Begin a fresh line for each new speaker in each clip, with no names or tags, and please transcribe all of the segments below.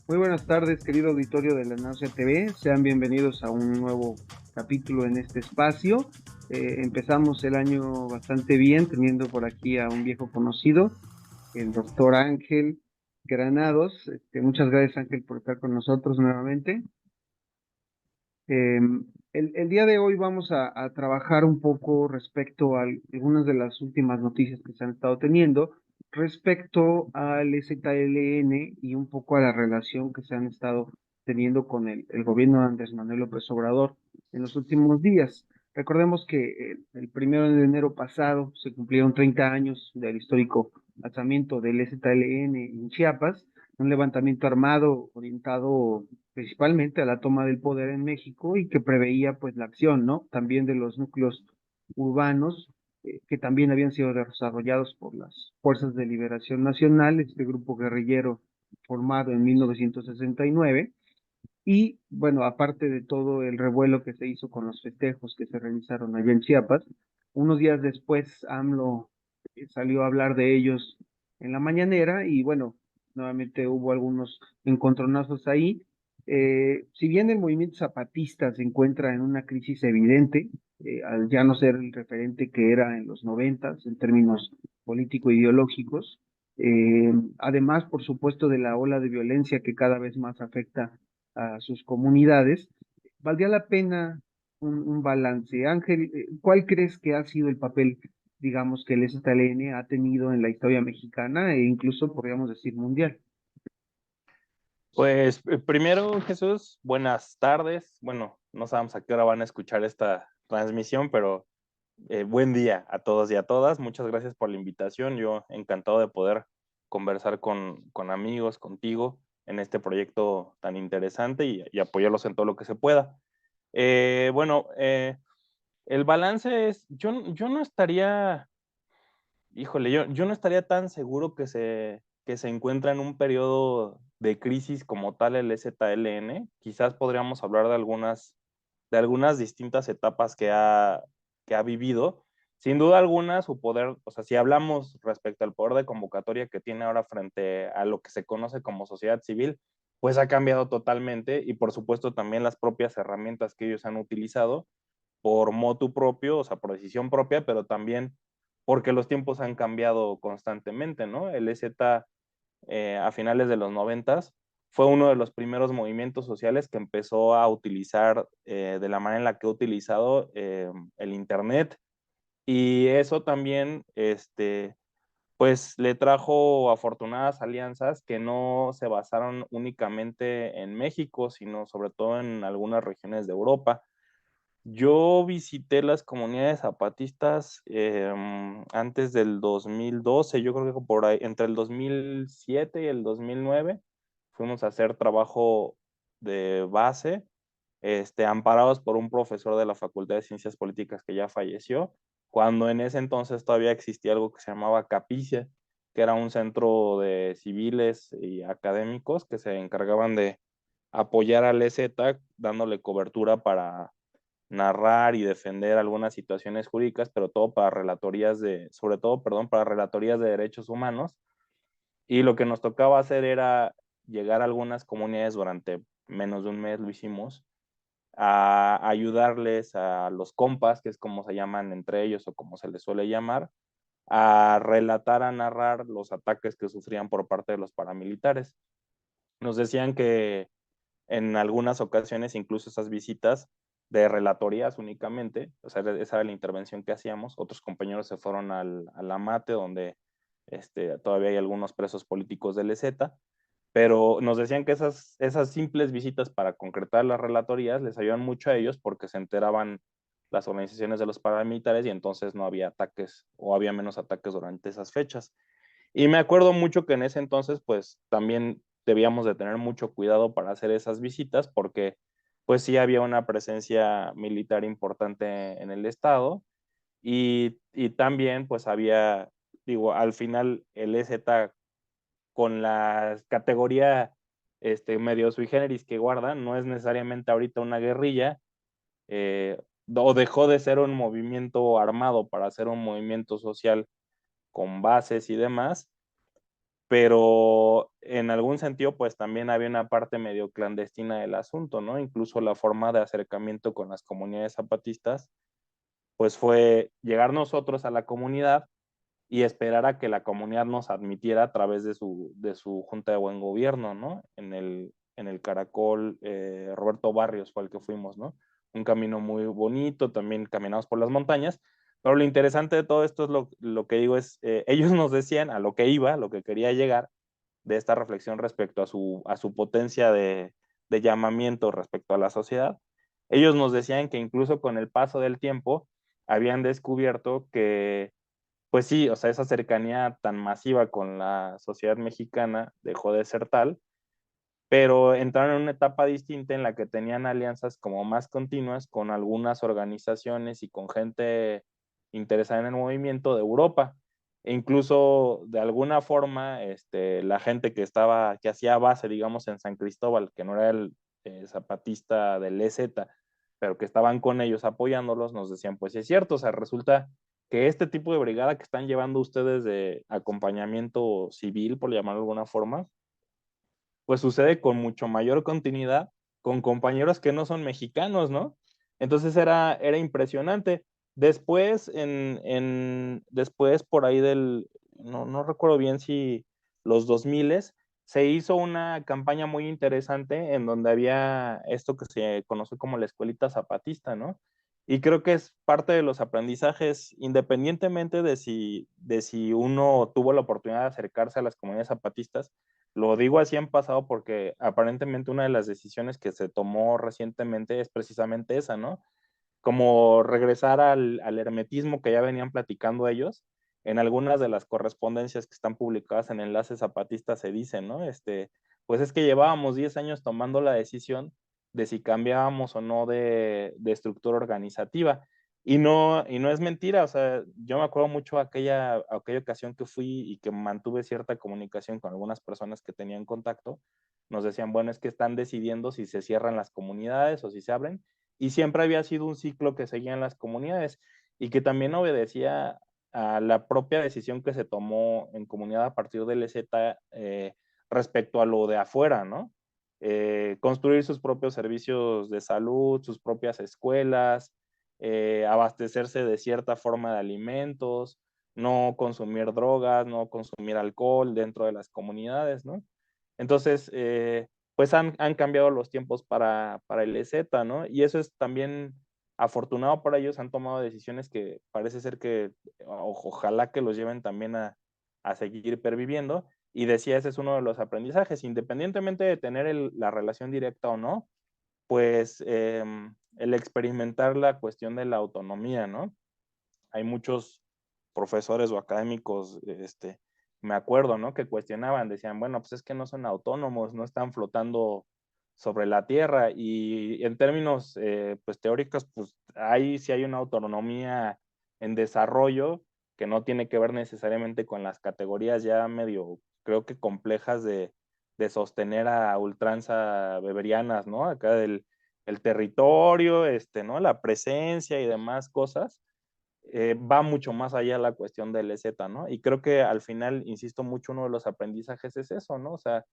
Muy buenas tardes, querido auditorio de la Nación TV. Sean bienvenidos a un nuevo capítulo en este espacio. Empezamos el año bastante bien, teniendo por aquí a un viejo conocido, el doctor Ángel Granados. Muchas gracias, Ángel, por estar con nosotros nuevamente. Eh, el día de hoy vamos a trabajar un poco respecto a algunas de las últimas noticias que se han estado teniendo respecto al ZLN y un poco a la relación que se han estado teniendo con el gobierno de Andrés Manuel López Obrador en los últimos días. Recordemos que el 1 de enero pasado se cumplieron 30 años del histórico lanzamiento del ZLN en Chiapas, un levantamiento armado orientado principalmente a la toma del poder en México y que preveía pues la acción, ¿no? También de los núcleos urbanos que también habían sido desarrollados por las Fuerzas de Liberación Nacional, este grupo guerrillero formado en 1969. Y bueno, aparte de todo el revuelo que se hizo con los festejos que se realizaron allá en Chiapas, unos días después AMLO salió a hablar de ellos en la mañanera y bueno, nuevamente hubo algunos encontronazos ahí. Si bien el movimiento zapatista se encuentra en una crisis evidente, al ya no ser el referente que era en los noventas en términos político-ideológicos, además, por supuesto, de la ola de violencia que cada vez más afecta a sus comunidades, valdría la pena un balance. Ángel, ¿cuál crees que ha sido el papel, digamos, que el STLN ha tenido en la historia mexicana e incluso podríamos decir mundial?
Pues primero, Jesús, buenas tardes. Bueno, no sabemos a qué hora van a escuchar esta transmisión, pero buen día a todos y a todas. Muchas gracias por la invitación. Yo encantado de poder conversar con amigos, contigo, en este proyecto tan interesante y apoyarlos en todo lo que se pueda. Bueno, el balance es, yo no estaría, híjole, yo no estaría tan seguro que se encuentra en un periodo de crisis como tal el ZLN. Quizás podríamos hablar de algunas distintas etapas que ha vivido. Sin duda alguna, su poder, o sea, si hablamos respecto al poder de convocatoria que tiene ahora frente a lo que se conoce como sociedad civil, pues ha cambiado totalmente y por supuesto también las propias herramientas que ellos han utilizado por motu propio, o sea, por decisión propia, pero también porque los tiempos han cambiado constantemente, ¿no? El EZ a finales de los noventas fue uno de los primeros movimientos sociales que empezó a utilizar de la manera en la que ha utilizado el Internet y eso también, pues le trajo afortunadas alianzas que no se basaron únicamente en México, sino sobre todo en algunas regiones de Europa. Yo visité las comunidades zapatistas antes del 2012, yo creo que por ahí, entre el 2007 y el 2009, fuimos a hacer trabajo de base, amparados por un profesor de la Facultad de Ciencias Políticas que ya falleció, cuando en ese entonces todavía existía algo que se llamaba Capice, que era un centro de civiles y académicos que se encargaban de apoyar al EZ, dándole cobertura para narrar y defender algunas situaciones jurídicas, pero todo para relatorías de, sobre todo, perdón, para relatorías de derechos humanos. Y lo que nos tocaba hacer era llegar a algunas comunidades durante menos de un mes, lo hicimos, a ayudarles a los compas, que es como se llaman entre ellos o como se les suele llamar, a relatar, a narrar los ataques que sufrían por parte de los paramilitares. Nos decían que en algunas ocasiones, incluso esas visitas de relatorías únicamente, o sea, esa era la intervención que hacíamos. Otros compañeros se fueron al Amate, donde todavía hay algunos presos políticos del EZ, pero nos decían que esas simples visitas para concretar las relatorías les ayudan mucho a ellos porque se enteraban las organizaciones de los paramilitares y entonces no había ataques o había menos ataques durante esas fechas. Y me acuerdo mucho que en ese entonces, pues también debíamos de tener mucho cuidado para hacer esas visitas porque pues sí había una presencia militar importante en el estado y también pues había, digo, al final el EZ con la categoría medio sui generis que guarda, no es necesariamente ahorita una guerrilla, eh, o dejó de ser un movimiento armado para ser un movimiento social con bases y demás, pero en algún sentido pues también había una parte medio clandestina del asunto, ¿no? Incluso la forma de acercamiento con las comunidades zapatistas pues fue llegar nosotros a la comunidad y esperar a que la comunidad nos admitiera a través de su Junta de Buen Gobierno, ¿no? En el Caracol, Roberto Barrios fue el que fuimos, ¿no? Un camino muy bonito, también caminamos por las montañas, pero lo interesante de todo esto es lo que digo es, ellos nos decían a lo que iba, lo que quería llegar de esta reflexión respecto a su potencia de llamamiento respecto a la sociedad. Ellos nos decían que incluso con el paso del tiempo habían descubierto que pues sí, o sea, esa cercanía tan masiva con la sociedad mexicana dejó de ser tal, pero entraron en una etapa distinta en la que tenían alianzas como más continuas con algunas organizaciones y con gente interesada en el movimiento de Europa. E incluso de alguna forma, la gente que hacía base, digamos, en San Cristóbal, que no era el zapatista del EZ, pero que estaban con ellos apoyándolos, nos decían, pues sí es cierto, o sea, resulta que este tipo de brigada que están llevando ustedes de acompañamiento civil, por llamarlo de alguna forma, pues sucede con mucho mayor continuidad con compañeros que no son mexicanos, ¿no? Entonces era impresionante. Después, después por ahí no recuerdo bien si los 2000 se hizo una campaña muy interesante en donde había esto que se conoce como la escuelita zapatista, ¿no? Y creo que es parte de los aprendizajes, independientemente de si uno tuvo la oportunidad de acercarse a las comunidades zapatistas. Lo digo así en pasado porque aparentemente una de las decisiones que se tomó recientemente es precisamente esa, ¿no? Como regresar al hermetismo que ya venían platicando ellos. En algunas de las correspondencias que están publicadas en Enlace Zapatista se dice, ¿no? Pues es que llevábamos 10 años tomando la decisión de si cambiábamos o no de estructura organizativa. Y no es mentira, o sea, yo me acuerdo mucho aquella ocasión que fui y que mantuve cierta comunicación con algunas personas que tenían contacto, nos decían, bueno, es que están decidiendo si se cierran las comunidades o si se abren, y siempre había sido un ciclo que seguían las comunidades y que también obedecía a la propia decisión que se tomó en comunidad a partir del EZ respecto a lo de afuera, ¿no? Construir sus propios servicios de salud, sus propias escuelas, abastecerse de cierta forma de alimentos, no consumir drogas, no consumir alcohol dentro de las comunidades, ¿no? Entonces, pues han cambiado los tiempos para el EZ, ¿no? Y eso es también afortunado para ellos, han tomado decisiones que parece ser que ojalá que los lleven también a seguir perviviendo. Y decía, ese es uno de los aprendizajes, independientemente de tener la relación directa o no, pues el experimentar la cuestión de la autonomía, ¿no? Hay muchos profesores o académicos, me acuerdo, ¿no? Que cuestionaban, decían, bueno, pues es que no son autónomos, no están flotando sobre la tierra y en términos, pues teóricos, pues ahí sí hay una autonomía en desarrollo que no tiene que ver necesariamente con las categorías ya medio, creo que complejas de sostener a ultranza beberianas, ¿no? Acá del el territorio, ¿no? La presencia y demás cosas, va mucho más allá la cuestión del EZ, ¿no? Y creo que al final, insisto mucho, uno de los aprendizajes es eso, ¿no? O sea,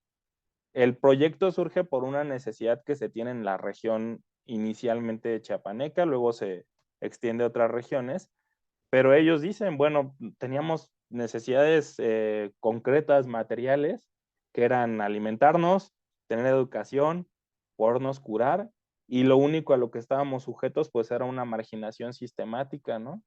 el proyecto surge por una necesidad que se tiene en la región inicialmente chiapaneca, luego se extiende a otras regiones, pero ellos dicen, bueno, teníamos necesidades concretas, materiales, que eran alimentarnos, tener educación, podernos curar, y lo único a lo que estábamos sujetos, pues era una marginación sistemática, ¿no?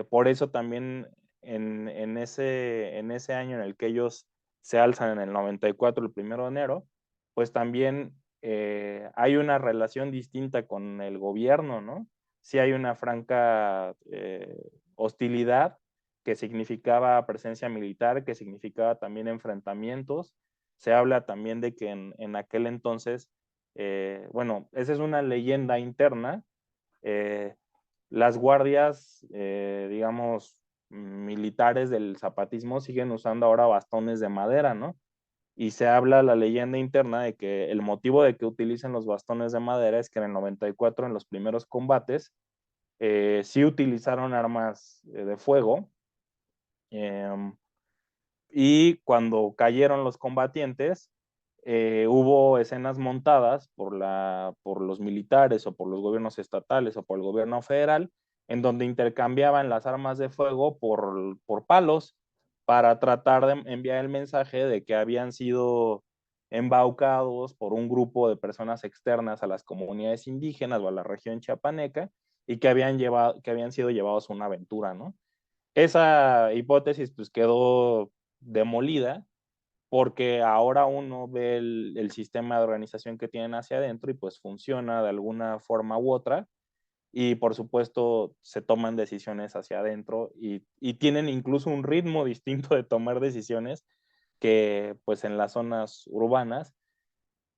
Por eso también en ese año en el que ellos se alzan en el 94, el 1 de enero, pues también hay una relación distinta con el gobierno, ¿no? Sí hay una franca hostilidad que significaba presencia militar, que significaba también enfrentamientos. Se habla también de que en aquel entonces, bueno, esa es una leyenda interna, eh, las guardias, digamos, militares del zapatismo siguen usando ahora bastones de madera, ¿no? Y se habla la leyenda interna de que el motivo de que utilicen los bastones de madera es que en el 94, en los primeros combates, sí utilizaron armas de fuego, eh, y cuando cayeron los combatientes, hubo escenas montadas por los militares o por los gobiernos estatales o por el gobierno federal, en donde intercambiaban las armas de fuego por palos para tratar de enviar el mensaje de que habían sido embaucados por un grupo de personas externas a las comunidades indígenas o a la región chiapaneca y que habían sido llevados a una aventura, ¿no? Esa hipótesis pues quedó demolida porque ahora uno ve el sistema de organización que tienen hacia adentro y pues funciona de alguna forma u otra y por supuesto se toman decisiones hacia adentro y tienen incluso un ritmo distinto de tomar decisiones que pues en las zonas urbanas,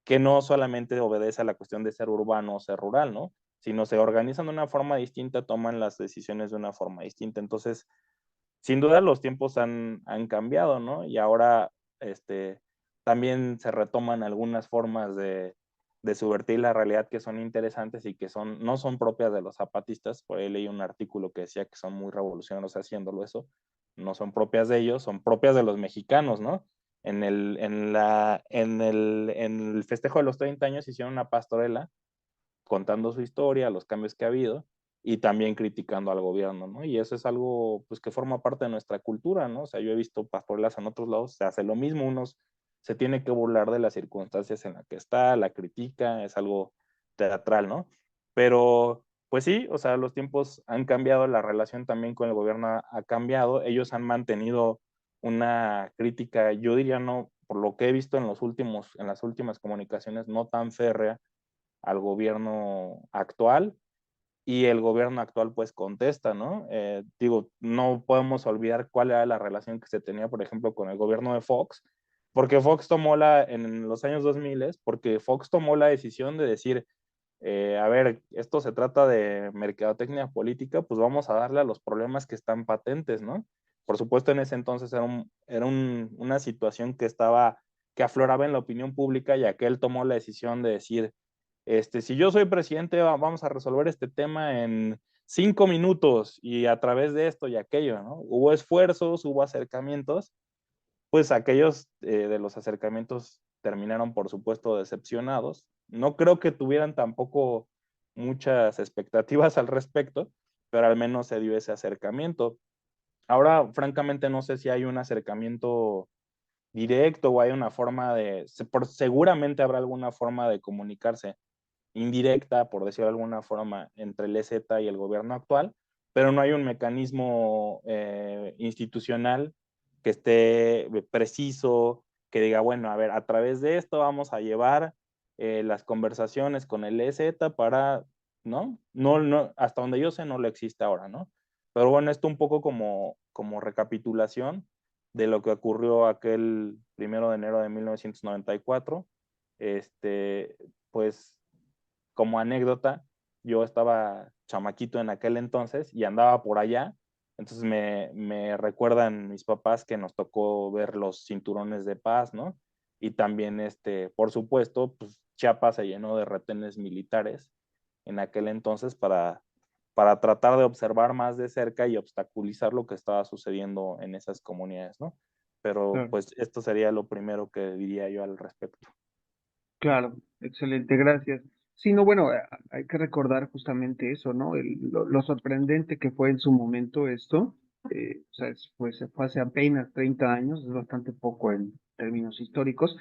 que no solamente obedece a la cuestión de ser urbano o ser rural, ¿no? Sino se organizan de una forma distinta, toman las decisiones de una forma distinta. Entonces, sin duda los tiempos han cambiado, ¿no? Y ahora este, también se retoman algunas formas de subvertir la realidad que son interesantes y que no son propias de los zapatistas. Por ahí leí un artículo que decía que son muy revolucionarios haciéndolo eso. No son propias de ellos, son propias de los mexicanos, ¿no? En el festejo de los 30 años hicieron una pastorela contando su historia, los cambios que ha habido y también criticando al gobierno, ¿no? Y eso es algo, pues, que forma parte de nuestra cultura, ¿no? O sea, yo he visto pastorelas en otros lados, se hace lo mismo, unos se tiene que burlar de las circunstancias en las que está, la critica, es algo teatral, ¿no? Pero, pues sí, o sea, los tiempos han cambiado, la relación también con el gobierno ha cambiado, ellos han mantenido una crítica, yo diría, no, por lo que he visto en las últimas comunicaciones, no tan férrea al gobierno actual y el gobierno actual pues contesta, ¿no? Digo, no podemos olvidar cuál era la relación que se tenía, por ejemplo, con el gobierno de Fox, porque Fox tomó en los años 2000, porque Fox tomó la decisión de decir, a ver, esto se trata de mercadotecnia política, pues vamos a darle a los problemas que están patentes, ¿no? Por supuesto, en ese entonces una situación que afloraba en la opinión pública, ya que él tomó la decisión de decir, si yo soy presidente, vamos a resolver este tema en 5 minutos y a través de esto y aquello, ¿no? Hubo esfuerzos, hubo acercamientos, pues aquellos de los acercamientos terminaron, por supuesto, decepcionados. No creo que tuvieran tampoco muchas expectativas al respecto, pero al menos se dio ese acercamiento. Ahora, francamente, no sé si hay un acercamiento directo o hay una forma seguramente habrá alguna forma de comunicarse indirecta, por decirlo de alguna forma, entre el EZ y el gobierno actual, pero no hay un mecanismo institucional que esté preciso, que diga, bueno, a ver, a través de esto vamos a llevar las conversaciones con el EZ para, ¿no? No, hasta donde yo sé no lo existe ahora, ¿no? Pero bueno, esto un poco como recapitulación de lo que ocurrió aquel 1 de enero de 1994. Pues como anécdota, yo estaba chamaquito en aquel entonces y andaba por allá, entonces me recuerdan mis papás que nos tocó ver los cinturones de paz, ¿no? Y también, por supuesto, pues Chiapas se llenó de retenes militares en aquel entonces para tratar de observar más de cerca y obstaculizar lo que estaba sucediendo en esas comunidades, ¿no? Pero
Claro,
pues esto sería lo primero que diría yo al respecto.
claro, excelente, gracias. Sí, no, bueno, hay que recordar justamente eso, ¿no? Lo sorprendente que fue en su momento esto, o sea, pues fue hace apenas 30 años, es bastante poco en términos históricos,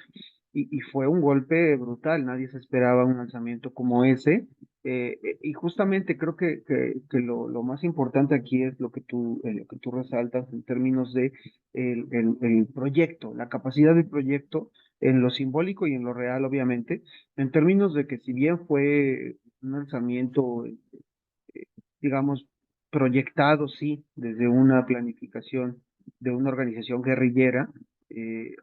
y fue un golpe brutal, nadie se esperaba un lanzamiento como ese, y justamente creo que lo más importante aquí es lo que tú resaltas en términos de el proyecto, la capacidad del proyecto en lo simbólico y en lo real, obviamente, en términos de que si bien fue un lanzamiento, digamos, proyectado, sí, desde una planificación de una organización guerrillera,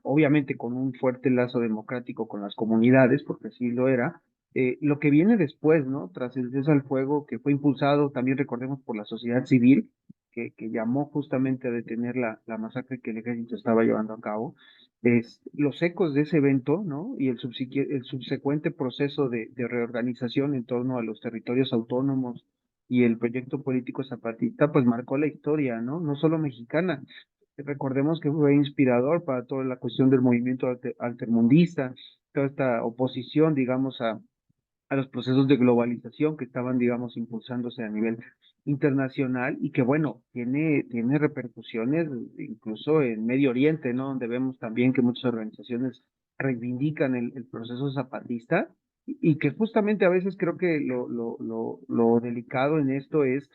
obviamente con un fuerte lazo democrático con las comunidades, porque así lo era, lo que viene después, ¿no? Tras el cese al fuego, que fue impulsado, también recordemos, por la sociedad civil, que llamó justamente a detener la masacre que el ejército estaba llevando a cabo, los ecos de ese evento, ¿no? Y el subsecuente proceso de reorganización en torno a los territorios autónomos y el proyecto político zapatista, pues marcó la historia, ¿no? No solo mexicana, Recordemos que fue inspirador para toda la cuestión del movimiento altermundista, toda esta oposición, digamos, a los procesos de globalización que estaban, digamos, impulsándose a nivel internacional y que, bueno, tiene repercusiones incluso en Medio Oriente, ¿no? Donde vemos también que muchas organizaciones reivindican el proceso zapatista y que justamente a veces creo que lo delicado en esto es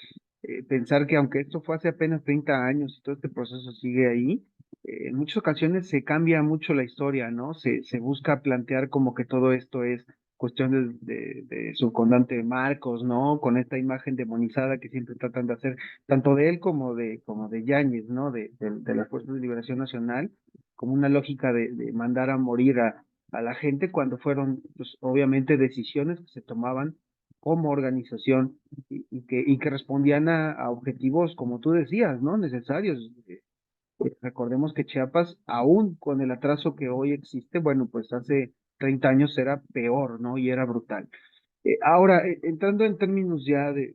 pensar que aunque esto fue hace apenas 30 años y todo este proceso sigue ahí, en muchas ocasiones se cambia mucho la historia, ¿no? Se busca plantear como que todo esto es cuestión de su comandante Marcos, ¿no? Con esta imagen demonizada que siempre tratan de hacer, tanto de él como de Yáñez, ¿no? De las Fuerzas de Liberación Nacional, como una lógica de mandar a morir a la gente cuando fueron, pues, obviamente, decisiones que se tomaban como organización y que respondían a objetivos, como tú decías, ¿no? Necesarios. Recordemos que Chiapas, aún con el atraso que hoy existe, bueno, pues hace 30 años era peor, ¿no? Y era brutal. Ahora, entrando en términos ya de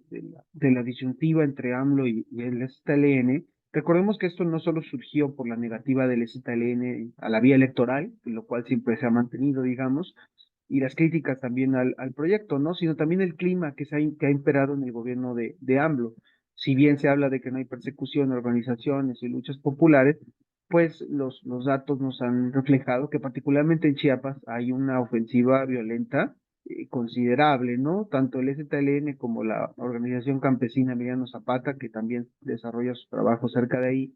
la disyuntiva entre AMLO y el ZLN, recordemos que esto no solo surgió por la negativa del ZLN a la vía electoral, lo cual siempre se ha mantenido, digamos, y las críticas también al proyecto, ¿no? Sino también el clima que ha imperado en el gobierno de AMLO. Si bien se habla de que no hay persecución, organizaciones y luchas populares, pues los datos nos han reflejado que particularmente en Chiapas hay una ofensiva violenta considerable, ¿no? Tanto el ZLN como la organización campesina Emiliano Zapata, que también desarrolla su trabajo cerca de ahí,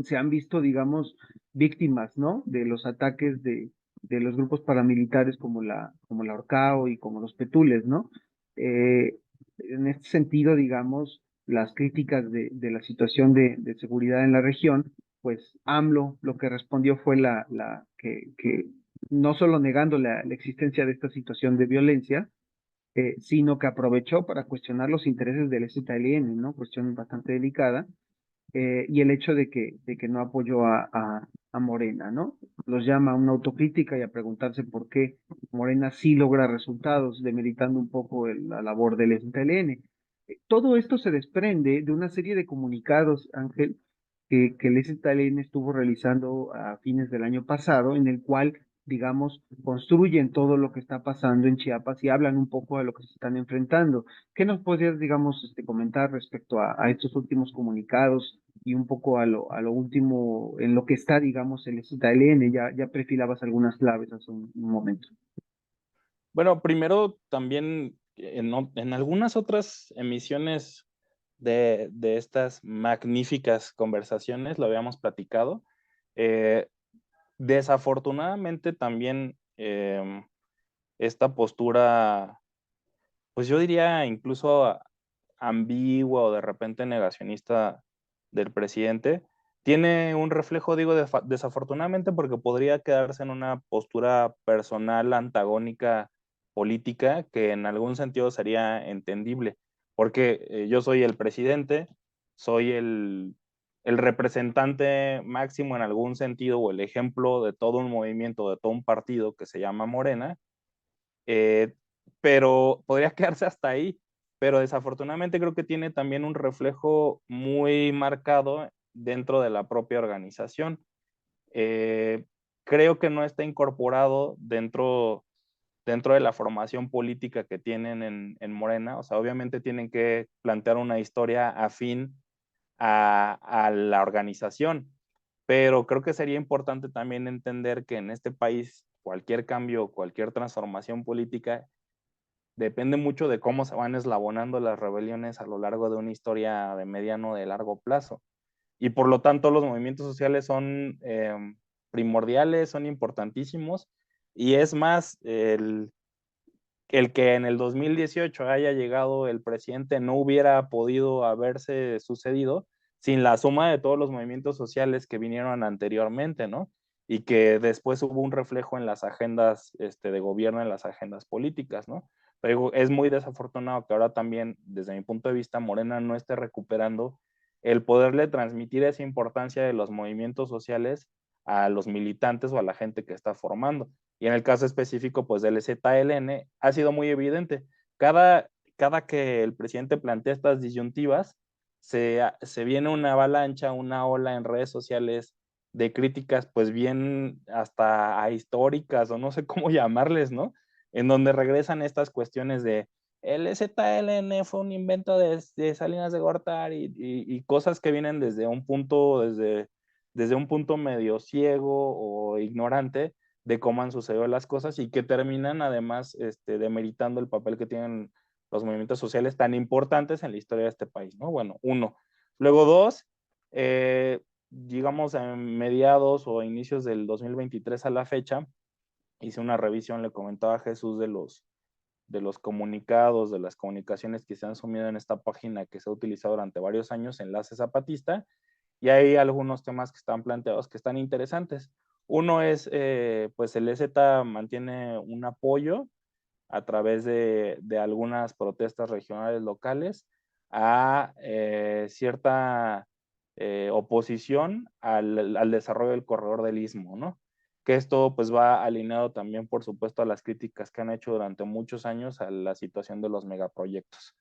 se han visto, digamos, víctimas, ¿no? De los ataques de los grupos paramilitares como la Orcao y como los Petules, ¿no? En este sentido, digamos, las críticas de la situación de seguridad en la región, pues AMLO lo que respondió fue que no solo negando la existencia de esta situación de violencia, sino que aprovechó para cuestionar los intereses del ZLN, ¿no? Cuestión bastante delicada y el hecho de que no apoyó a Morena, ¿no? Los llama a una autocrítica y a preguntarse por qué Morena sí logra resultados, demeritando un poco la labor del STLN. Todo esto se desprende de una serie de comunicados, Ángel, que el STLN estuvo realizando a fines del año pasado, en el cual, digamos, construyen todo lo que está pasando en Chiapas y hablan un poco de lo que se están enfrentando. ¿Qué nos podrías, digamos, comentar respecto a estos últimos comunicados y un poco a lo último, en lo que está, digamos, el ZLN? Ya perfilabas algunas claves hace un momento.
Bueno, primero también en algunas otras emisiones de estas magníficas conversaciones lo habíamos platicado. Eh, Desafortunadamente también esta postura, pues yo diría incluso ambigua o de repente negacionista del presidente, tiene un reflejo, digo, desafortunadamente porque podría quedarse en una postura personal antagónica política que en algún sentido sería entendible, porque yo soy el presidente, soy el representante máximo en algún sentido o el ejemplo de todo un movimiento, de todo un partido que se llama Morena, eh, pero podría quedarse hasta ahí, pero desafortunadamente creo que tiene también un reflejo muy marcado dentro de la propia organización. Eh, Creo que no está incorporado dentro de la formación política que tienen en Morena. O sea, obviamente tienen que plantear una historia afín a la organización, pero creo que sería importante también entender que en este país cualquier cambio, cualquier transformación política depende mucho de cómo se van eslabonando las rebeliones a lo largo de una historia de mediano, de largo plazo. Y por lo tanto los movimientos sociales son primordiales, son importantísimos. Y es más, el que en el 2018 haya llegado el presidente no hubiera podido haberse sucedido sin la suma de todos los movimientos sociales que vinieron anteriormente, ¿no? Y que después hubo un reflejo en las agendas de gobierno, en las agendas políticas, ¿no? Pero es muy desafortunado que ahora también, desde mi punto de vista, Morena no esté recuperando el poderle transmitir esa importancia de los movimientos sociales a los militantes o a la gente que está formando. Y en el caso específico, pues del ZLN, ha sido muy evidente. Cada que el presidente plantea estas disyuntivas, se viene una avalancha, una ola en redes sociales de críticas, pues bien hasta históricas o no sé cómo llamarles, ¿no? En donde regresan estas cuestiones de el ZLN fue un invento de Salinas de Gortari y cosas que vienen desde un punto medio ciego o ignorante de cómo han sucedido las cosas y que terminan además demeritando el papel que tienen los movimientos sociales tan importantes en la historia de este país, ¿no? Bueno, uno. Luego dos, digamos en mediados o inicios del 2023 a la fecha, hice una revisión, le comentaba a Jesús de los comunicados, de las comunicaciones que se han sumido en esta página que se ha utilizado durante varios años, Enlace Zapatista, y hay algunos temas que están planteados que están interesantes. Uno es, pues el EZ mantiene un apoyo a través de algunas protestas regionales locales a cierta oposición al desarrollo del corredor del Istmo, ¿no? Que esto pues va alineado también, por supuesto, a las críticas que han hecho durante muchos años a la situación de los megaproyectos.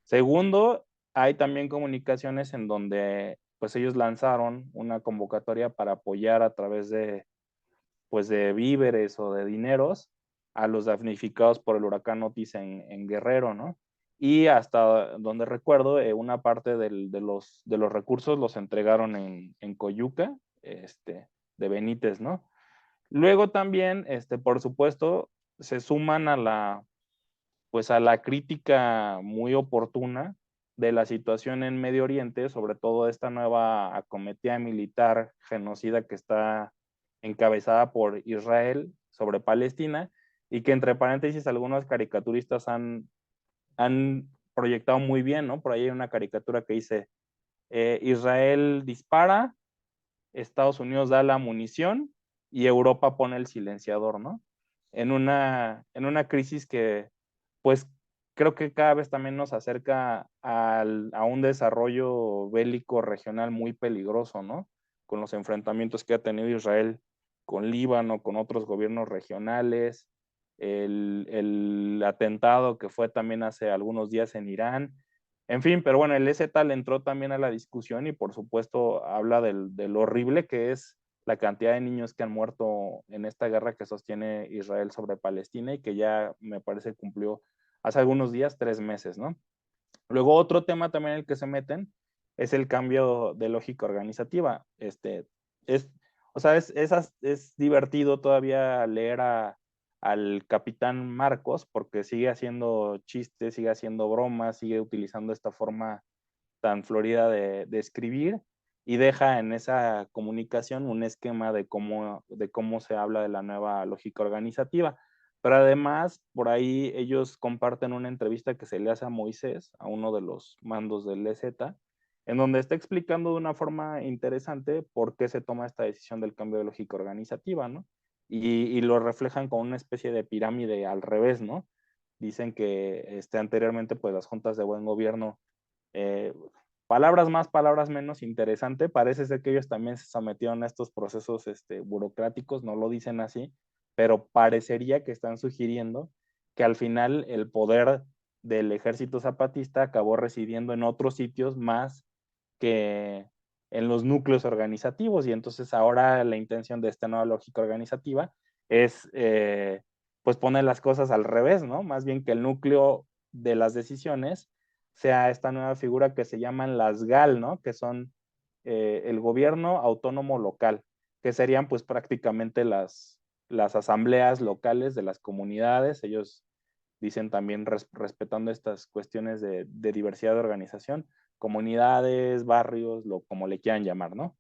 Segundo, hay también comunicaciones en donde pues ellos lanzaron una convocatoria para apoyar a través pues de víveres o de dineros a los damnificados por el huracán Otis en Guerrero, ¿no? Y hasta donde recuerdo, una parte de los recursos los entregaron en Coyuca, de Benítez, ¿no? Luego también, por supuesto, se suman pues a la crítica muy oportuna de la situación en Medio Oriente, sobre todo esta nueva acometida militar genocida que está encabezada por Israel sobre Palestina y que entre paréntesis algunos caricaturistas han proyectado muy bien, ¿no? Por ahí hay una caricatura que dice, Israel dispara, Estados Unidos da la munición y Europa pone el silenciador, ¿no? En una crisis que, pues, creo que cada vez también nos acerca a un desarrollo bélico regional muy peligroso, ¿no? Con los enfrentamientos que ha tenido Israel con Líbano, con otros gobiernos regionales, el atentado que fue también hace algunos días en Irán, en fin, pero bueno, el EZ le entró también a la discusión y por supuesto habla del horrible que es la cantidad de niños que han muerto en esta guerra que sostiene Israel sobre Palestina y que ya me parece cumplió hace algunos días 3 meses, ¿no? Luego otro tema también en el que se meten es el cambio de lógica organizativa. Es, o sea, es divertido todavía leer al capitán Marcos porque sigue haciendo chistes, sigue haciendo bromas, sigue utilizando esta forma tan florida de escribir y deja en esa comunicación un esquema de cómo se habla de la nueva lógica organizativa. Pero además, por ahí ellos comparten una entrevista que se le hace a Moisés, a uno de los mandos del EZ, en donde está explicando de una forma interesante por qué se toma esta decisión del cambio de lógica organizativa, ¿no? Y lo reflejan con una especie de pirámide al revés, ¿no? Dicen que anteriormente, pues las juntas de buen gobierno eh, palabras más, palabras menos, interesante. Parece ser que ellos también se sometieron a estos procesos burocráticos, no lo dicen así, pero parecería que están sugiriendo que al final el poder del ejército zapatista acabó residiendo en otros sitios más que en los núcleos organizativos y entonces ahora la intención de esta nueva lógica organizativa es pues poner las cosas al revés, ¿no? Más bien que el núcleo de las decisiones sea esta nueva figura que se llaman las GAL, ¿no? Que son el gobierno autónomo local, que serían pues prácticamente las asambleas locales de las comunidades. Ellos dicen también respetando estas cuestiones de diversidad de organización, comunidades, barrios, como le quieran llamar, ¿no?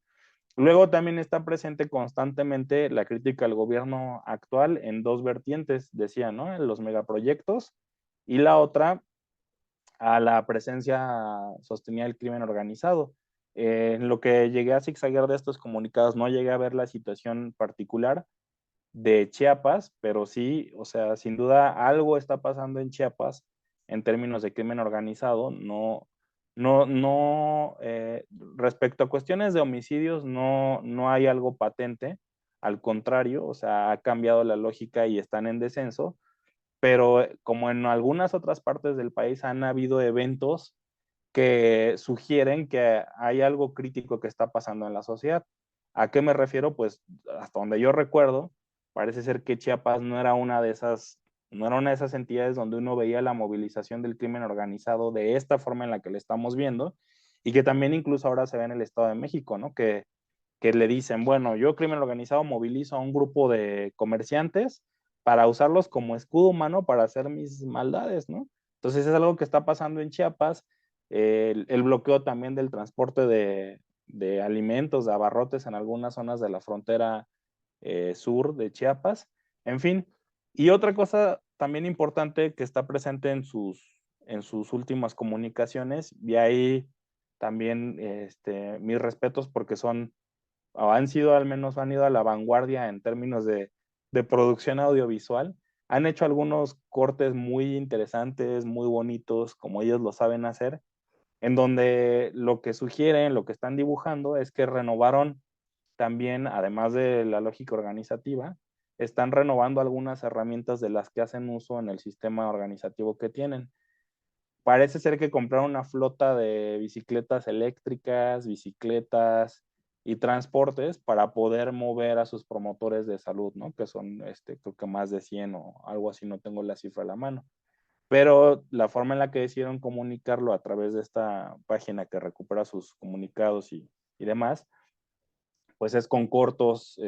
Luego también está presente constantemente la crítica al gobierno actual en dos vertientes, decía, ¿no? En los megaproyectos y la otra a la presencia sostenida del crimen organizado. En lo que llegué a zigzaguear de estos comunicados, no llegué a ver la situación particular de Chiapas, pero sí, o sea, sin duda algo está pasando en Chiapas en términos de crimen organizado, respecto a cuestiones de homicidios, no hay algo patente, al contrario, o sea, ha cambiado la lógica y están en descenso, pero como en algunas otras partes del país han habido eventos que sugieren que hay algo crítico que está pasando en la sociedad. ¿A qué me refiero? Pues hasta donde yo recuerdo, parece ser que Chiapas no era una de esas entidades donde uno veía la movilización del crimen organizado de esta forma en la que le estamos viendo, y que también incluso ahora se ve en el Estado de México, ¿no? Que le dicen, bueno, yo crimen organizado movilizo a un grupo de comerciantes para usarlos como escudo humano para hacer mis maldades, ¿no? Entonces es algo que está pasando en Chiapas, el bloqueo también del transporte de alimentos, de abarrotes en algunas zonas de la frontera sur de Chiapas, en fin. Y otra cosa también importante que está presente en sus últimas comunicaciones, y ahí también mis respetos porque son, o han sido al menos, han ido a la vanguardia en términos de producción audiovisual. Han hecho algunos cortes muy interesantes, muy bonitos, como ellos lo saben hacer, en donde lo que sugieren, lo que están dibujando es que renovaron también, además de la lógica organizativa, están renovando algunas herramientas de las que hacen uso en el sistema organizativo que tienen. Parece ser que compraron una flota de bicicletas eléctricas, bicicletas y transportes para poder mover a sus promotores de salud, ¿no? Que son, creo que más de 100 o algo así, no tengo la cifra a la mano. Pero la forma en la que decidieron comunicarlo a través de esta página que recupera sus comunicados y demás, pues es con cortos,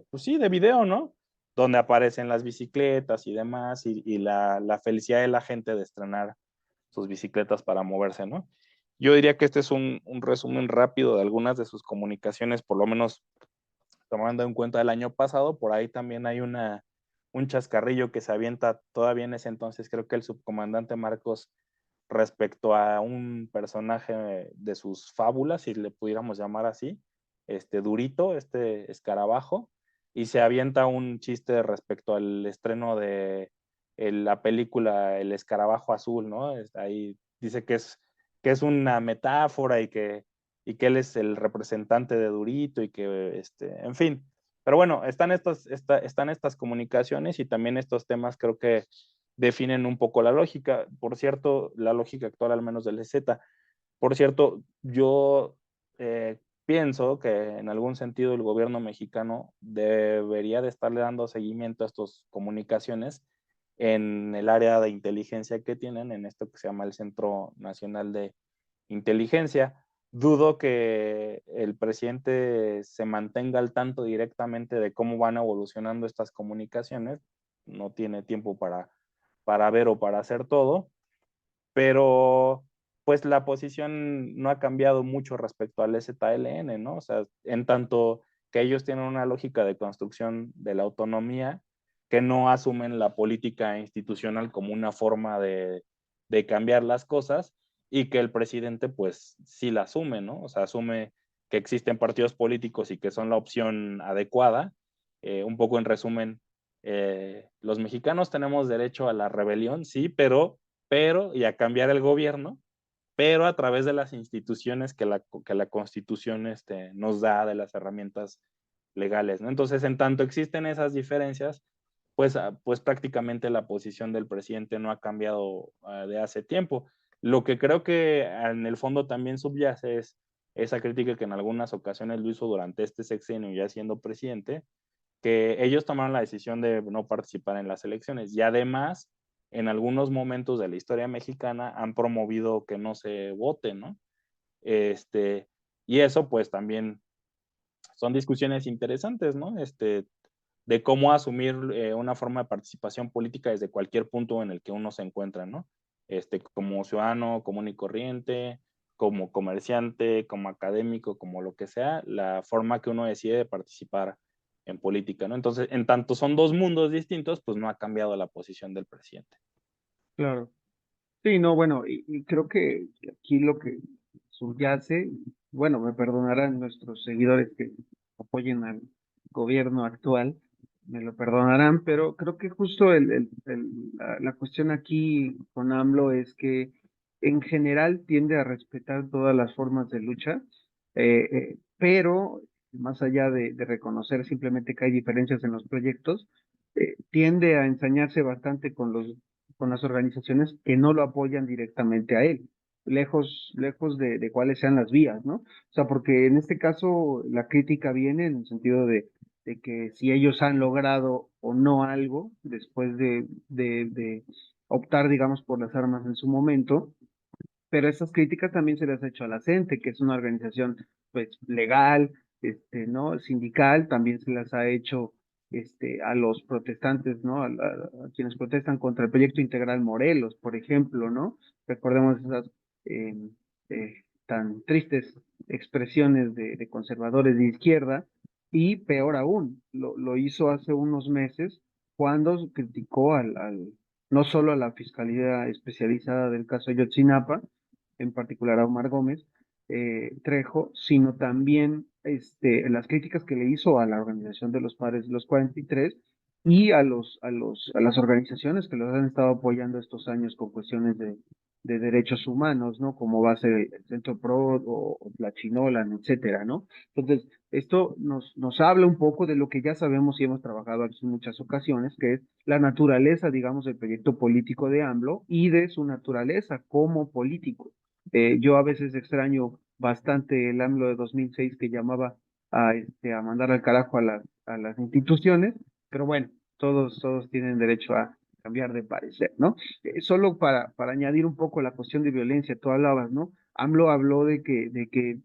pues sí, de video, ¿no? Donde aparecen las bicicletas y demás, y la felicidad de la gente de estrenar sus bicicletas para moverse, ¿no? Yo diría que este es un resumen rápido de algunas de sus comunicaciones, por lo menos tomando en cuenta el año pasado. Por ahí también hay un chascarrillo que se avienta todavía en ese entonces, creo que el subcomandante Marcos, respecto a un personaje de sus fábulas, si le pudiéramos llamar así, Durito, este escarabajo, y se avienta un chiste respecto al estreno de la película El Escarabajo Azul, ¿no? Ahí dice que es una metáfora y que él es el representante de Durito y que, en fin. Pero bueno, están estas comunicaciones y también estos temas creo que definen un poco la lógica. Por cierto, la lógica actual al menos del EZ. Por cierto, yo pienso que en algún sentido el gobierno mexicano debería de estarle dando seguimiento a estas comunicaciones en el área de inteligencia que tienen, en esto que se llama el Centro Nacional de Inteligencia. Dudo que el presidente se mantenga al tanto directamente de cómo van evolucionando estas comunicaciones. No tiene tiempo para ver o para hacer todo, pero pues la posición no ha cambiado mucho respecto al ZLN, ¿no? O sea, en tanto que ellos tienen una lógica de construcción de la autonomía, que no asumen la política institucional como una forma de cambiar las cosas, y que el presidente pues sí la asume, ¿no? O sea, asume que existen partidos políticos y que son la opción adecuada. Un poco en resumen, los mexicanos tenemos derecho a la rebelión, sí, y a cambiar el gobierno, pero a través de las instituciones que la Constitución nos da, de las herramientas legales, ¿no? Entonces, en tanto existen esas diferencias, pues prácticamente la posición del presidente no ha cambiado de hace tiempo. Lo que creo que en el fondo también subyace es esa crítica que en algunas ocasiones lo hizo durante este sexenio ya siendo presidente, que ellos tomaron la decisión de no participar en las elecciones, y además en algunos momentos de la historia mexicana han promovido que no se vote, ¿no? Y eso pues también son discusiones interesantes, ¿no? De cómo asumir una forma de participación política desde cualquier punto en el que uno se encuentra, ¿no? Como ciudadano común y corriente, como comerciante, como académico, como lo que sea, la forma que uno decide de participar en política, ¿no? Entonces, en tanto son dos mundos distintos, pues no ha cambiado la posición del presidente.
Claro. Sí, no, bueno, y creo que aquí lo que subyace, bueno, me perdonarán nuestros seguidores que apoyen al gobierno actual, me lo perdonarán, pero creo que justo la cuestión aquí con AMLO es que en general tiende a respetar todas las formas de lucha, pero más allá de reconocer simplemente que hay diferencias en los proyectos, tiende a ensañarse bastante con las organizaciones que no lo apoyan directamente a él. lejos de cuáles sean las vías, ¿no? O sea, porque en este caso la crítica viene en el sentido de que si ellos han logrado o no algo después de optar, digamos, por las armas en su momento, pero esas críticas también se las ha hecho a la CENTE, que es una organización pues legal, ¿no? Sindical, también se las ha hecho a los protestantes, ¿no? A quienes protestan contra el proyecto integral Morelos, por ejemplo, ¿no? Recordemos esas eh, tan tristes expresiones de conservadores de izquierda, y peor aún, lo hizo hace unos meses cuando criticó no solo a la Fiscalía Especializada del caso Ayotzinapa, en particular a Omar Gómez Trejo, sino también las críticas que le hizo a la Organización de los Padres de los 43 y a las organizaciones que los han estado apoyando estos años con cuestiones de derechos humanos, ¿no? Como va a ser el Centro PRO o la Chinolan, etcétera, ¿no? Entonces, esto nos habla un poco de lo que ya sabemos y hemos trabajado aquí en muchas ocasiones, que es la naturaleza, digamos, del proyecto político de AMLO y de su naturaleza como político. Yo a veces extraño bastante el AMLO de 2006 que llamaba a mandar al carajo a las instituciones, pero bueno, todos tienen derecho a cambiar de parecer, ¿no? Solo para añadir un poco la cuestión de violencia, tú hablabas, ¿no? AMLO habló de que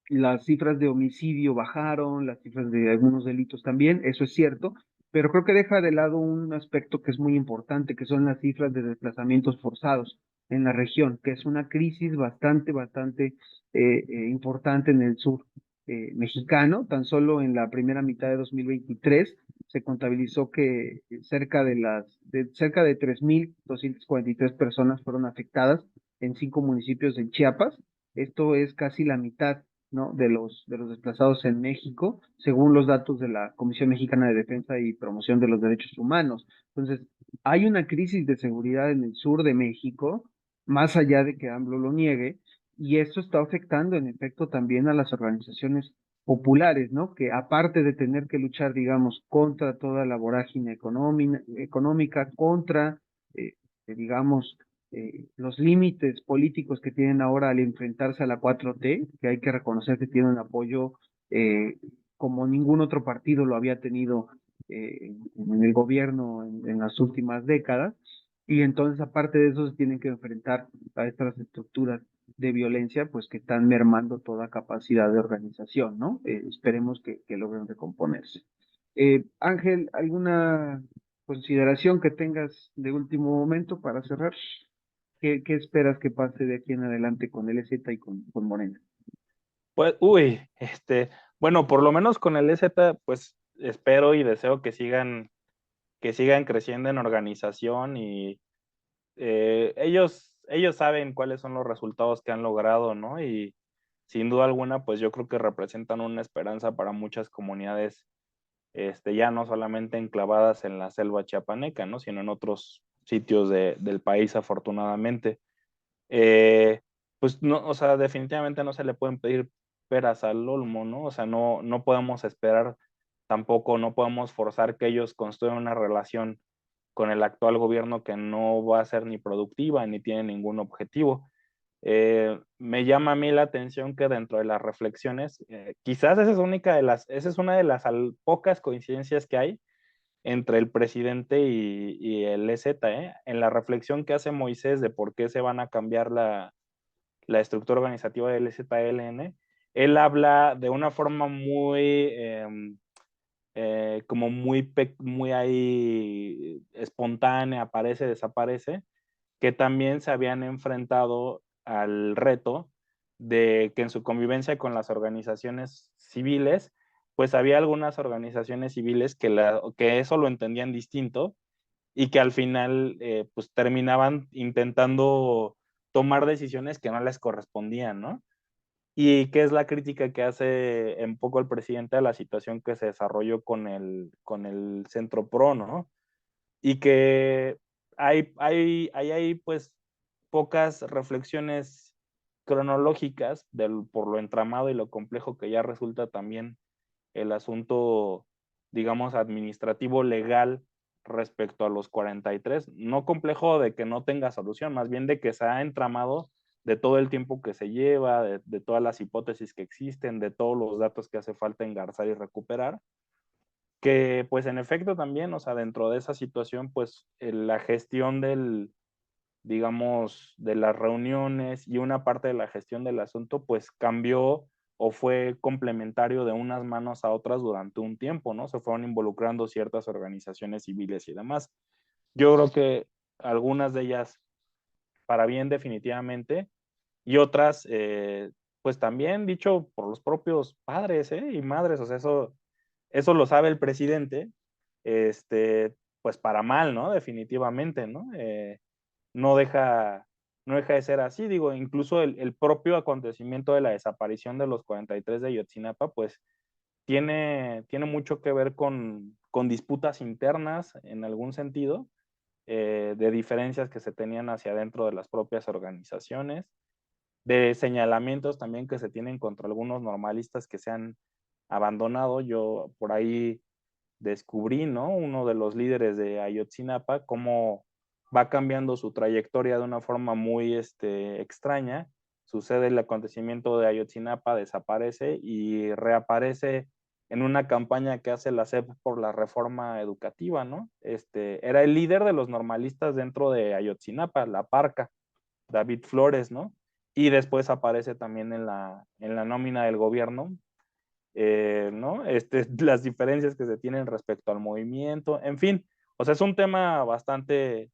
las cifras de homicidio bajaron, las cifras de algunos delitos también, eso es cierto, pero creo que deja de lado un aspecto que es muy importante, que son las cifras de desplazamientos forzados en la región, que es una crisis bastante importante en el sur mexicano. Tan solo en la primera mitad de 2023 se contabilizó que cerca de 3.243 personas fueron afectadas en 5 municipios de Chiapas. Esto es casi la mitad, ¿no? De los desplazados en México, según los datos de la Comisión Mexicana de Defensa y Promoción de los Derechos Humanos. Entonces, hay una crisis de seguridad en el sur de México, más allá de que AMLO lo niegue, y esto está afectando en efecto también a las organizaciones populares, ¿no? Que aparte de tener que luchar, digamos, contra toda la vorágine económica, contra, digamos, los límites políticos que tienen ahora al enfrentarse a la 4T, que hay que reconocer que tiene un apoyo como ningún otro partido lo había tenido en el gobierno en las últimas décadas, y entonces aparte de eso se tienen que enfrentar a estas estructuras de violencia, pues que están mermando toda capacidad de organización, ¿no? Esperemos que logren recomponerse. Ángel, ¿alguna consideración que tengas de último momento para cerrar? ¿Qué esperas que pase de aquí en adelante con el EZ y con Morena?
Pues, bueno, por lo menos con el EZ, pues espero y deseo que sigan creciendo en organización y ellos saben cuáles son los resultados que han logrado, ¿no? Y sin duda alguna, pues yo creo que representan una esperanza para muchas comunidades, ya no solamente enclavadas en la selva chiapaneca, ¿no? Sino en otros sitios del país, afortunadamente. Eh, pues no, o sea, definitivamente no se le pueden pedir peras al olmo, ¿no? O sea, no podemos esperar tampoco, no podemos forzar que ellos construyan una relación con el actual gobierno que no va a ser ni productiva ni tiene ningún objetivo. Me llama a mí la atención que dentro de las reflexiones, quizás esa es una de las pocas coincidencias que hay entre el presidente y el EZ, en la reflexión que hace Moisés de por qué se van a cambiar la estructura organizativa del EZLN, él habla de una forma como muy ahí espontánea, aparece, desaparece, que también se habían enfrentado al reto de que en su convivencia con las organizaciones civiles, pues había algunas organizaciones civiles que eso lo entendían distinto y que al final pues terminaban intentando tomar decisiones que no les correspondían, ¿no? Y qué es la crítica que hace un poco el presidente a la situación que se desarrolló con el Centro PRO, ¿no? Y que hay pues pocas reflexiones cronológicas por lo entramado y lo complejo que ya resulta también el asunto, digamos, administrativo legal respecto a los 43. No complejo de que no tenga solución, más bien de que se ha entramado de todo el tiempo que se lleva, de todas las hipótesis que existen, de todos los datos que hace falta engarzar y recuperar, que pues en efecto también, o sea, dentro de esa situación, pues la gestión digamos, de las reuniones y una parte de la gestión del asunto, pues cambió o fue complementario de unas manos a otras durante un tiempo, ¿no? Se fueron involucrando ciertas organizaciones civiles y demás. Yo creo que algunas de ellas para bien definitivamente y otras, pues también dicho por los propios padres y madres, o sea, eso lo sabe el presidente, pues para mal, ¿no? Definitivamente, ¿no? No deja, no deja de ser así, digo, incluso el propio acontecimiento de la desaparición de los 43 de Ayotzinapa, pues tiene mucho que ver con disputas internas en algún sentido, de diferencias que se tenían hacia adentro de las propias organizaciones, de señalamientos también que se tienen contra algunos normalistas que se han abandonado. Yo por ahí descubrí, ¿no? Uno de los líderes de Ayotzinapa, cómo va cambiando su trayectoria de una forma muy extraña. Sucede el acontecimiento de Ayotzinapa, desaparece y reaparece en una campaña que hace la SEP por la reforma educativa, ¿no? Era el líder de los normalistas dentro de Ayotzinapa, la Parca, David Flores, ¿no? Y después aparece también en la nómina del gobierno, ¿no? Las diferencias que se tienen respecto al movimiento, en fin, o sea, es un tema bastante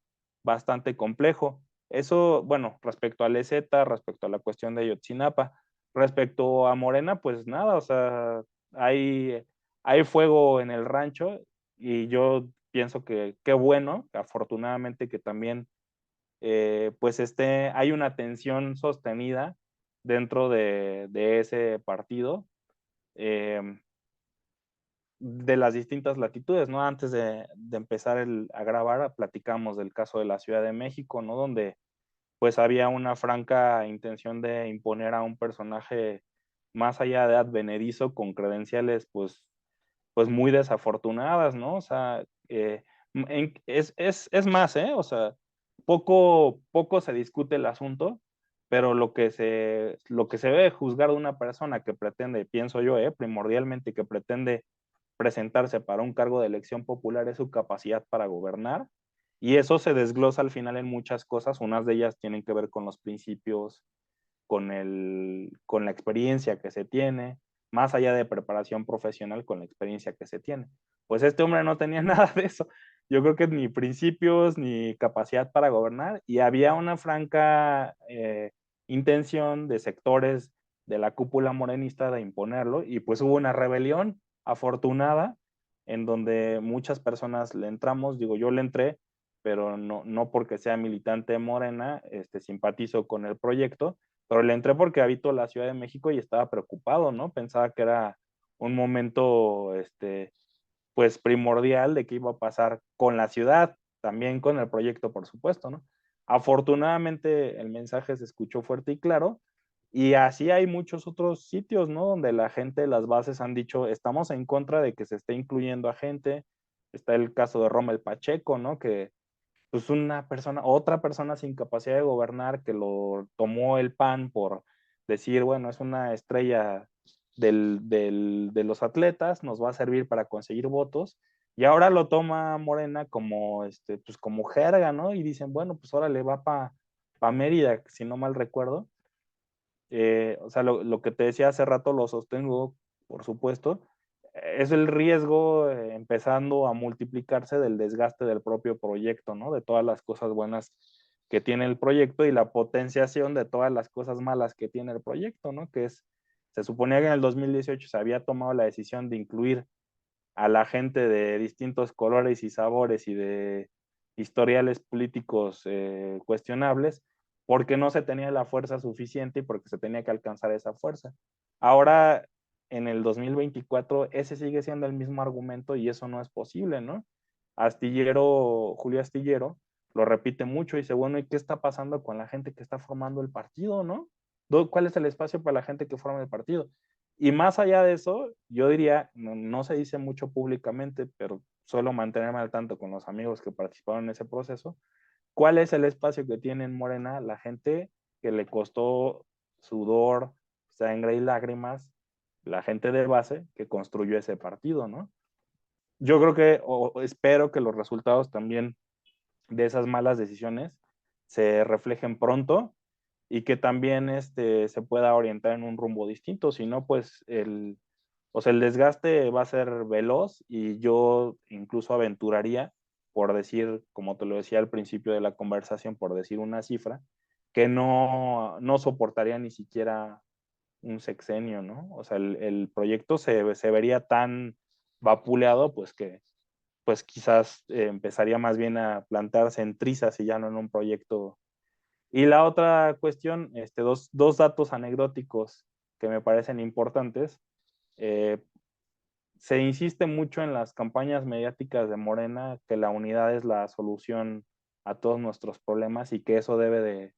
complejo. Eso, bueno, respecto al EZ, respecto a la cuestión de Ayotzinapa, respecto a Morena, pues nada, o sea, hay fuego en el rancho y yo pienso que qué bueno, afortunadamente que también pues hay una tensión sostenida dentro de ese partido, eh, de las distintas latitudes, ¿no? Antes de empezar a grabar, platicamos del caso de la Ciudad de México, ¿no? Donde pues había una franca intención de imponer a un personaje más allá de advenedizo con credenciales pues muy desafortunadas, ¿no? O sea, es más, ¿eh? O sea, poco se discute el asunto, pero lo que se debe juzgar de una persona que pretende, pienso yo, primordialmente que pretende presentarse para un cargo de elección popular es su capacidad para gobernar, y eso se desglosa al final en muchas cosas, unas de ellas tienen que ver con los principios, con la experiencia que se tiene, más allá de preparación profesional, con la experiencia que se tiene. Pues este hombre no tenía nada de eso. Yo creo que ni principios ni capacidad para gobernar, y había una franca intención de sectores de la cúpula morenista de imponerlo, y pues hubo una rebelión afortunada en donde muchas personas le entramos, digo, yo le entré, pero no porque sea militante de Morena, simpatizo con el proyecto, pero le entré porque habito la Ciudad de México y estaba preocupado, ¿no? Pensaba que era un momento, pues primordial de qué iba a pasar con la ciudad, también con el proyecto, por supuesto, ¿no? Afortunadamente el mensaje se escuchó fuerte y claro, y así hay muchos otros sitios, ¿no? Donde la gente, las bases han dicho, estamos en contra de que se esté incluyendo a gente. Está el caso de Rommel Pacheco, ¿no? Que pues otra persona sin capacidad de gobernar que lo tomó el PAN por decir, bueno, es una estrella de los atletas, nos va a servir para conseguir votos, y ahora lo toma Morena pues como jerga, ¿no? Y dicen, bueno, pues ahora le va para Mérida, si no mal recuerdo. O sea, lo que te decía hace rato lo sostengo, por supuesto, es el riesgo empezando a multiplicarse del desgaste del propio proyecto, ¿no? De todas las cosas buenas que tiene el proyecto y la potenciación de todas las cosas malas que tiene el proyecto, ¿no? Se suponía que en el 2018 se había tomado la decisión de incluir a la gente de distintos colores y sabores y de historiales políticos cuestionables, porque no se tenía la fuerza suficiente y porque se tenía que alcanzar esa fuerza. Ahora, en el 2024, ese sigue siendo el mismo argumento y eso no es posible, ¿no? Julio Astillero, lo repite mucho y dice, bueno, ¿y qué está pasando con la gente que está formando el partido, no? ¿Cuál es el espacio para la gente que forma el partido? Y más allá de eso, yo diría, no se dice mucho públicamente, pero suelo mantenerme al tanto con los amigos que participaron en ese proceso. ¿Cuál es el espacio que tiene en Morena la gente que le costó sudor, sangre y lágrimas la gente de base que construyó ese partido, ¿no? Yo creo que, o espero que los resultados también de esas malas decisiones se reflejen pronto y que también se pueda orientar en un rumbo distinto, si no, pues o sea, el desgaste va a ser veloz y yo incluso aventuraría, por decir, como te lo decía al principio de la conversación, por decir una cifra, que no soportaría ni siquiera un sexenio, ¿no? O sea, el proyecto se vería tan vapuleado, pues que pues quizás empezaría más bien a plantarse en trizas y ya no en un proyecto. Y la otra cuestión, dos datos anecdóticos que me parecen importantes. Eh, Se insiste mucho en las campañas mediáticas de Morena que la unidad es la solución a todos nuestros problemas y que eso debe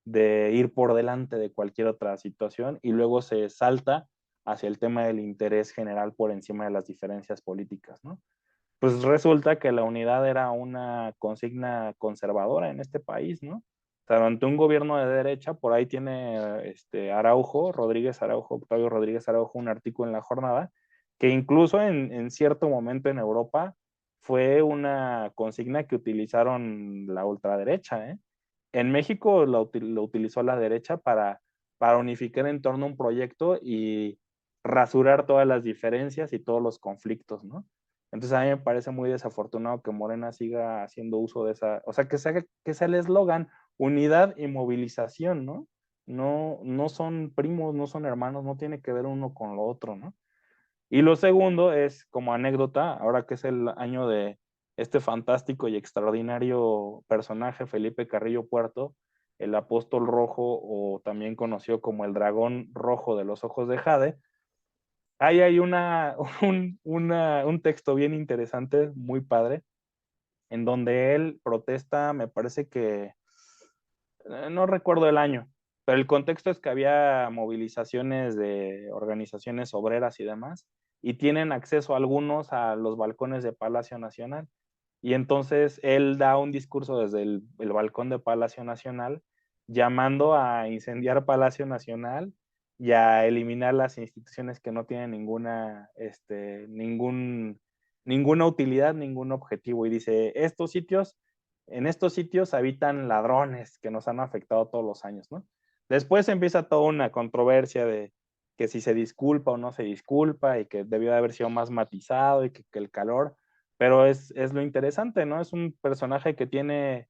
de ir por delante de cualquier otra situación y luego se salta hacia el tema del interés general por encima de las diferencias políticas, ¿no? Pues resulta que la unidad era una consigna conservadora en este país, ¿no? O sea, ante un gobierno de derecha, por ahí tiene Araujo, Rodríguez Araujo, Octavio Rodríguez Araujo, un artículo en La Jornada, que incluso en cierto momento en Europa fue una consigna que utilizaron la ultraderecha, ¿eh? En México lo utilizó la derecha para unificar en torno a un proyecto y rasurar todas las diferencias y todos los conflictos, ¿no? Entonces a mí me parece muy desafortunado que Morena siga haciendo uso de esa, o sea, que sea el eslogan unidad y movilización, ¿no? No son primos, no son hermanos, no tiene que ver uno con lo otro, ¿no? Y lo segundo es como anécdota, ahora que es el año de este fantástico y extraordinario personaje, Felipe Carrillo Puerto, el apóstol rojo o también conocido como el dragón rojo de los ojos de Jade. Ahí hay un texto bien interesante, muy padre, en donde él protesta, me parece que, no recuerdo el año, pero el contexto es que había movilizaciones de organizaciones obreras y demás, y tienen acceso algunos a los balcones de Palacio Nacional. Y entonces él da un discurso desde el balcón de Palacio Nacional, llamando a incendiar Palacio Nacional y a eliminar las instituciones que no tienen ninguna utilidad, ningún objetivo. Y dice, en estos sitios habitan ladrones que nos han afectado todos los años, ¿no? Después empieza toda una controversia de que si se disculpa o no se disculpa y que debió de haber sido más matizado y que el calor, pero es lo interesante, ¿no? Es un personaje que tiene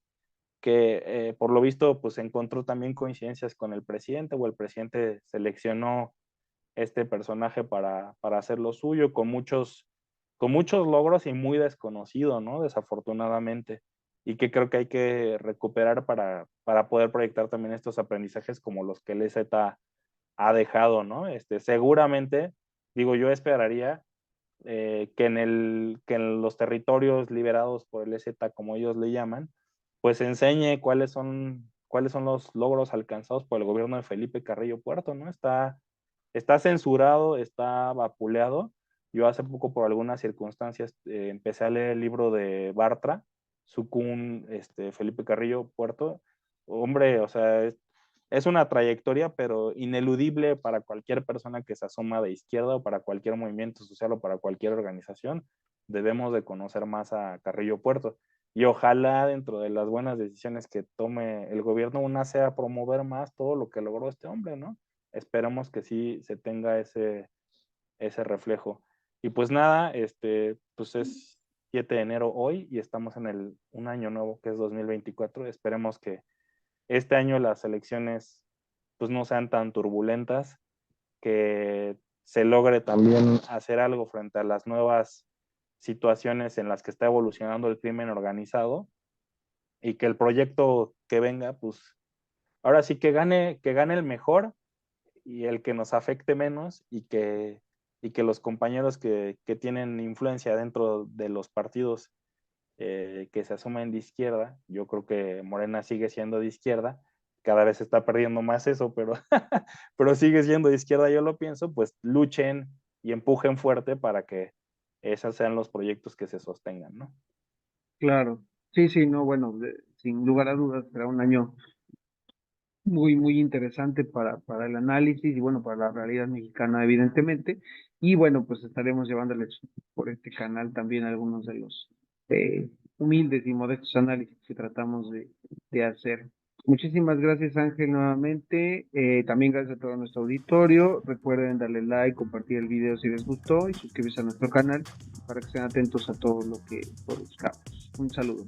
por lo visto, pues encontró también coincidencias con el presidente o el presidente seleccionó este personaje para hacer lo suyo con muchos logros y muy desconocido, ¿no? Desafortunadamente. Y que creo que hay que recuperar para poder proyectar también estos aprendizajes como los que el EZ ha dejado, ¿no? Seguramente, digo, yo esperaría que en los territorios liberados por el EZ, como ellos le llaman, pues enseñe cuáles son los logros alcanzados por el gobierno de Felipe Carrillo Puerto, ¿no? Está censurado, está vapuleado. Yo hace poco, por algunas circunstancias, empecé a leer el libro de Bartra, Sukun, Felipe Carrillo Puerto. Hombre, o sea, es una trayectoria, pero ineludible para cualquier persona que se asoma de izquierda o para cualquier movimiento social o para cualquier organización. Debemos de conocer más a Carrillo Puerto. Y ojalá dentro de las buenas decisiones que tome el gobierno, una sea promover más todo lo que logró este hombre, ¿no? Esperemos que sí se tenga ese reflejo. Y pues nada, pues es 7 de enero hoy y estamos en un año nuevo que es 2024. Esperemos que este año las elecciones pues no sean tan turbulentas, que se logre también hacer algo frente a las nuevas situaciones en las que está evolucionando el crimen organizado y que el proyecto que venga, pues ahora sí que gane el mejor y el que nos afecte menos y que los compañeros que tienen influencia dentro de los partidos que se asumen de izquierda, yo creo que Morena sigue siendo de izquierda, cada vez se está perdiendo más eso, pero, pero sigue siendo de izquierda, yo lo pienso, pues luchen y empujen fuerte para que esos sean los proyectos que se sostengan, ¿no?
Claro, sí, sí, no, bueno, sin lugar a dudas será un año muy, muy interesante para el análisis y bueno, para la realidad mexicana, evidentemente. Y bueno, pues estaremos llevándoles por este canal también algunos de los humildes y modestos análisis que tratamos de hacer. Muchísimas gracias, Ángel, nuevamente. También gracias a todo nuestro auditorio. Recuerden darle like, compartir el video si les gustó y suscribirse a nuestro canal para que estén atentos a todo lo que produzcamos. Un saludo.